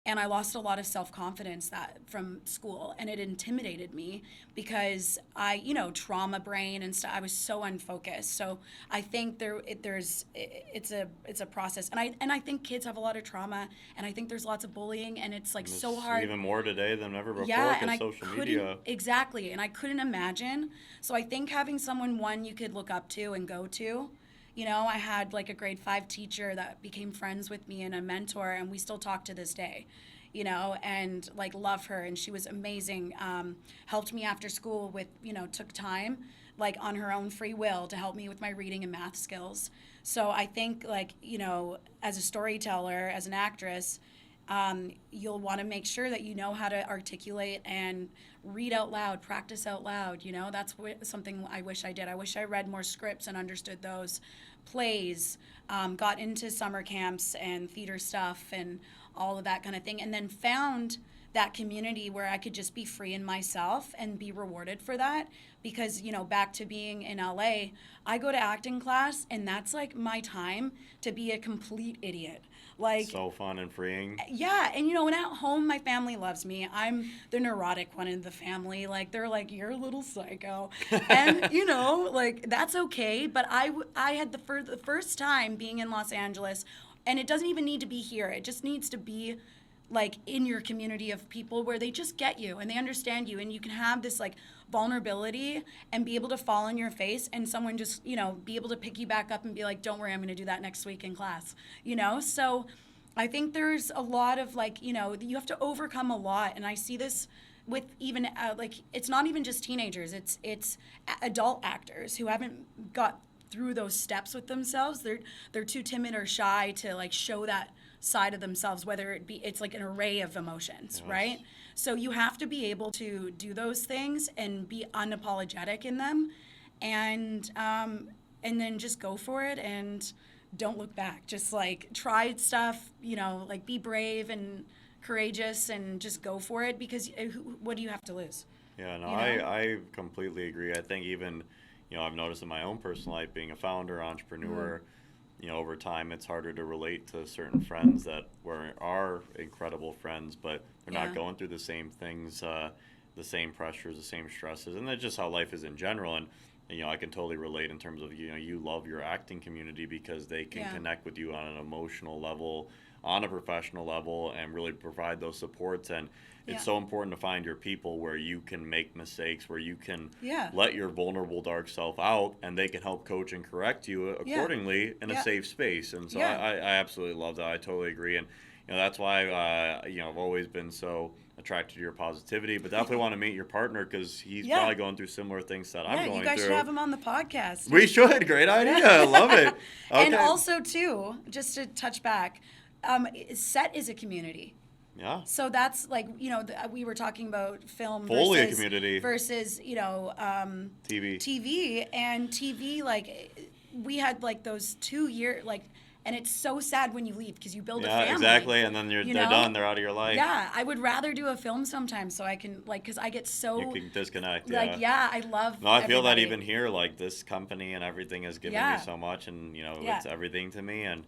And I lost a lot of self-confidence that from school, and it intimidated me because trauma brain and stuff. I was so unfocused. So I think it's a process, and I think kids have a lot of trauma, and I think there's lots of bullying, and it's like It's so hard. even more today than ever before Yeah, and because I social couldn't media. exactly, and I couldn't imagine. So I think having someone one you could look up to and go to. I had like a grade 5 teacher that became friends with me and a mentor, and we still talk to this day, and like love her. And she was amazing. Helped me after school with, took time like on her own free will to help me with my reading and math skills. So I think like, as a storyteller, as an actress, you'll want to make sure that you know how to articulate and read out loud, practice out loud. That's something I wish I did. I wish I read more scripts and understood those plays, got into summer camps and theater stuff and all of that kind of thing, and then found that community where I could just be free in myself and be rewarded for that. Because, back to being in LA, I go to acting class and that's like my time to be a complete idiot. Like, So fun and freeing. yeah, and and at home my family loves me. I'm the neurotic one in the family. Like they're like, you're a little psycho, and like that's okay. But I had the first time being in Los Angeles, and it doesn't even need to be here. It just needs to be like in your community of people where they just get you and they understand you, and you can have this like vulnerability and be able to fall on your face, and someone just be able to pick you back up and be like, don't worry, I'm going to do that next week in class. So I think there's a lot of like, you have to overcome a lot, and I see this with even like it's not even just teenagers, it's adult actors who haven't got through those steps with themselves. They're too timid or shy to like show that side of themselves, whether it's like an array of emotions. Yes. Right? So you have to be able to do those things and be unapologetic in them, and then just go for it and don't look back. Just like try stuff, like be brave and courageous and just go for it, because what do you have to lose? Yeah, no, I completely agree. I think even, I've noticed in my own personal life, being a founder, entrepreneur, over time it's harder to relate to certain friends that are incredible friends, but they're not going through the same things, the same pressures, the same stresses, and that's just how life is in general. And I can totally relate in terms of, you love your acting community because they can connect with you on an emotional level, on a professional level, and really provide those supports. And it's so important to find your people where you can make mistakes, where you can let your vulnerable dark self out, and they can help coach and correct you accordingly in a safe space. And so I absolutely love that. I totally agree. And that's why I've always been so attracted to your positivity, but definitely want to meet your partner because he's probably going through similar things that I'm going through. Yeah, you guys should have him on the podcast. We should. Great idea. I love it. Okay. And also, too, just to touch back, set is a community. Yeah. So that's like, we were talking about film fully a community versus, TV. TV, and TV, like we had like those 2 year, like, and it's so sad when you leave because you build a family. Yeah, exactly, and then they're done. They're out of your life. Yeah, I would rather do a film sometimes so I can, like, because I get so... You can disconnect, like, I love No, I feel that even here, like, this company and everything has given me so much, and, it's everything to me, and,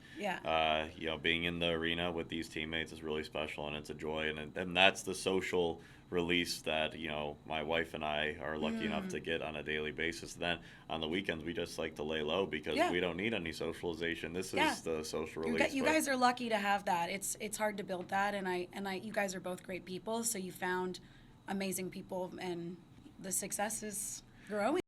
being in the arena with these teammates is really special, and it's a joy, and that's the social release that my wife and I are lucky enough to get on a daily basis. Then on the weekends we just like to lay low because we don't need any socialization. This is the social release. You guys are lucky to have that. It's hard to build that, and I you guys are both great people, so you found amazing people, and the success is growing.